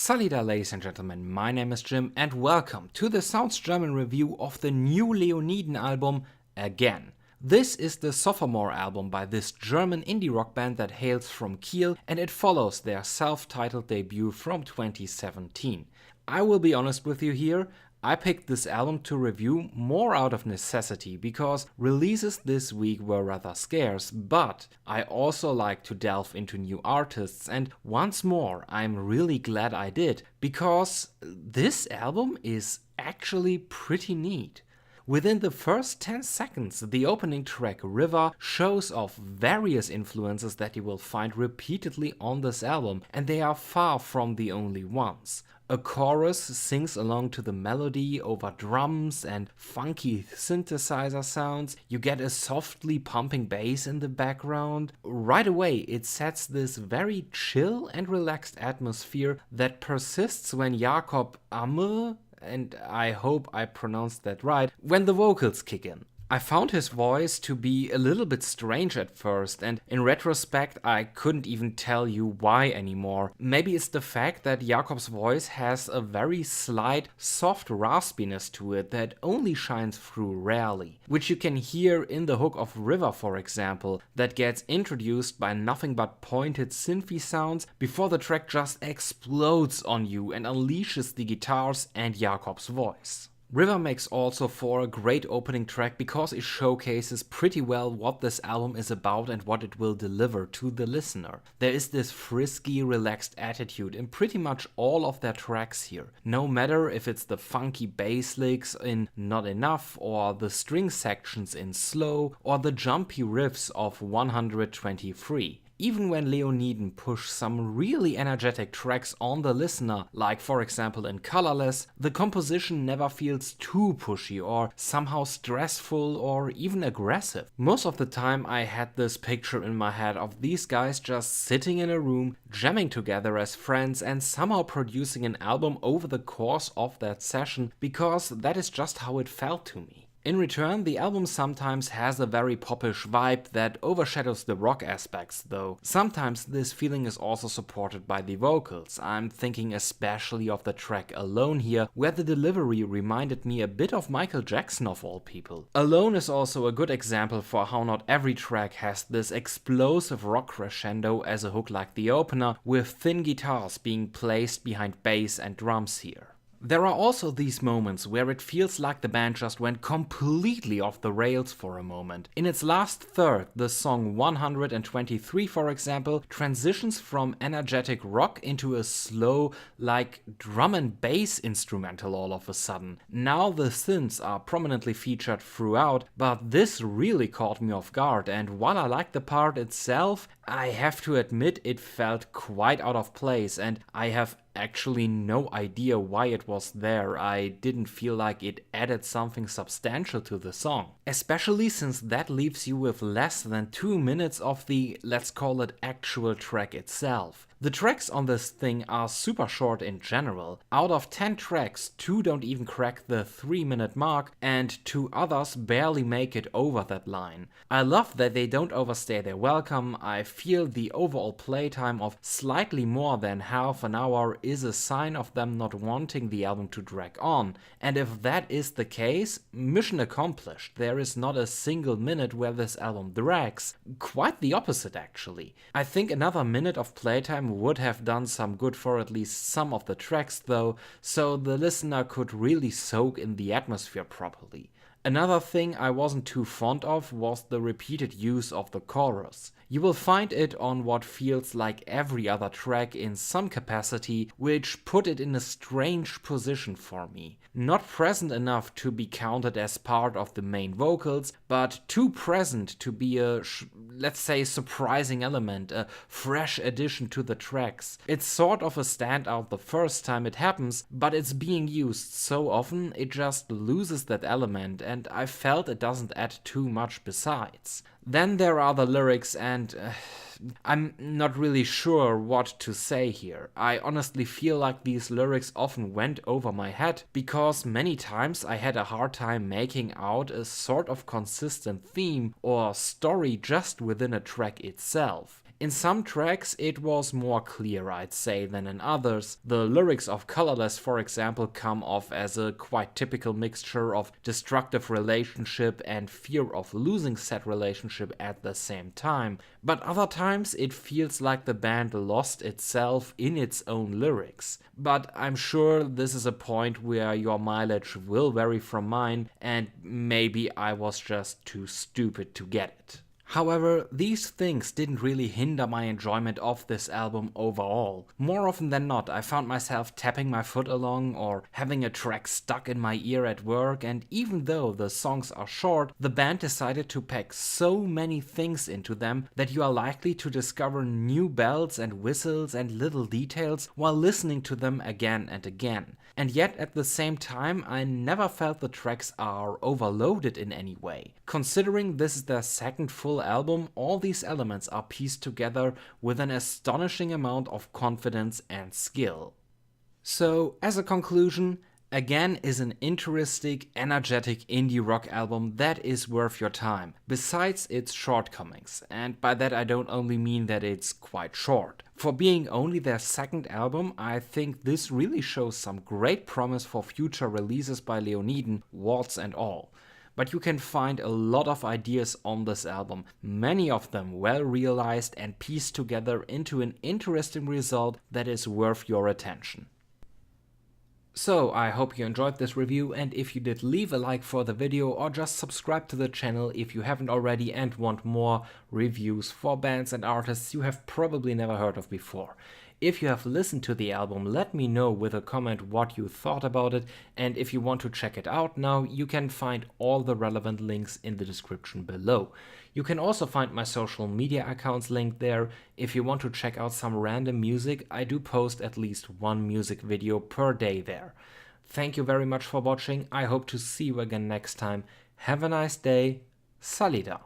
Salida, ladies and gentlemen, my name is Jim and welcome to the Sounds German review of the new Leoniden album again. This is the Sophomore album by this German indie rock band that hails from Kiel, and it follows their self-titled debut from 2017. I will be honest with you here, I picked this album to review more out of necessity because releases this week were rather scarce, but I also like to delve into new artists, and once more I'm really glad I did because this album is actually pretty neat. Within the first 10 seconds, the opening track River shows off various influences that you will find repeatedly on this album, and they are far from the only ones. A chorus sings along to the melody over drums and funky synthesizer sounds. You get a softly pumping bass in the background. Right away, it sets this very chill and relaxed atmosphere that persists when Jakob Amme, and I hope I pronounced that right, when the vocals kick in. I found his voice to be a little bit strange at first, and in retrospect I couldn't even tell you why anymore. Maybe it's the fact that Jakob's voice has a very slight soft raspiness to it that only shines through rarely, which you can hear in the hook of River, for example, that gets introduced by nothing but pointed synthy sounds before the track just explodes on you and unleashes the guitars and Jakob's voice. River makes also for a great opening track because it showcases pretty well what this album is about and what it will deliver to the listener. There is this frisky, relaxed attitude in pretty much all of their tracks here. No matter if it's the funky bass licks in Not Enough, or the string sections in Slow, or the jumpy riffs of 123. Even when Leoniden push some really energetic tracks on the listener, like for example in Colorless, the composition never feels too pushy or somehow stressful or even aggressive. Most of the time I had this picture in my head of these guys just sitting in a room, jamming together as friends and somehow producing an album over the course of that session, because that is just how it felt to me. In return, the album sometimes has a very popish vibe that overshadows the rock aspects, though sometimes this feeling is also supported by the vocals. I'm thinking especially of the track Alone here, where the delivery reminded me a bit of Michael Jackson of all people. Alone is also a good example for how not every track has this explosive rock crescendo as a hook like the opener, with thin guitars being placed behind bass and drums here. There are also these moments where it feels like the band just went completely off the rails for a moment. In its last third, the song 123, for example, transitions from energetic rock into a slow, like drum and bass instrumental all of a sudden. Now the synths are prominently featured throughout, but this really caught me off guard, and while I like the part itself, I have to admit it felt quite out of place, and I have actually no idea why it was there. I didn't feel like it added something substantial to the song. Especially since that leaves you with less than 2 minutes of the, let's call it, actual track itself. The tracks on this thing are super short in general. Out of 10 tracks, 2 don't even crack the 3-minute mark, and 2 others barely make it over that line. I love that they don't overstay their welcome. I feel the overall playtime of slightly more than half an hour is a sign of them not wanting the album to drag on, and if that is the case, mission accomplished. There is not a single minute where this album drags. Quite the opposite, actually. I think another minute of playtime would have done some good for at least some of the tracks though, so the listener could really soak in the atmosphere properly. Another thing I wasn't too fond of was the repeated use of the chorus. You will find it on what feels like every other track in some capacity, which put it in a strange position for me. Not present enough to be counted as part of the main vocals, but too present to be a, let's say, surprising element, a fresh addition to the tracks. It's sort of a standout the first time it happens, but it's being used so often it just loses that element, and I felt it doesn't add too much besides. Then there are the lyrics, and I'm not really sure what to say here. I honestly feel like these lyrics often went over my head because many times I had a hard time making out a sort of consistent theme or story just within a track itself. In some tracks it was more clear, I'd say, than in others. The lyrics of Colorless, for example, come off as a quite typical mixture of destructive relationship and fear of losing said relationship at the same time. But other times it feels like the band lost itself in its own lyrics. But I'm sure this is a point where your mileage will vary from mine, and maybe I was just too stupid to get it. However, these things didn't really hinder my enjoyment of this album overall. More often than not, I found myself tapping my foot along or having a track stuck in my ear at work, and even though the songs are short, the band decided to pack so many things into them that you are likely to discover new bells and whistles and little details while listening to them again and again. And yet at the same time, I never felt the tracks are overloaded in any way. Considering this is their second full album, all these elements are pieced together with an astonishing amount of confidence and skill. So, as a conclusion, Again is an interesting, energetic indie rock album that is worth your time, besides its shortcomings, and by that I don't only mean that it's quite short. For being only their second album, I think this really shows some great promise for future releases by Leoniden, warts and all. But you can find a lot of ideas on this album, many of them well realized and pieced together into an interesting result that is worth your attention. So, I hope you enjoyed this review, and if you did, leave a like for the video or just subscribe to the channel if you haven't already and want more reviews for bands and artists you have probably never heard of before. If you have listened to the album, let me know with a comment what you thought about it, and if you want to check it out now, you can find all the relevant links in the description below. You can also find my social media accounts linked there. If you want to check out some random music, I do post at least one music video per day there. Thank you very much for watching, I hope to see you again next time. Have a nice day, Salida.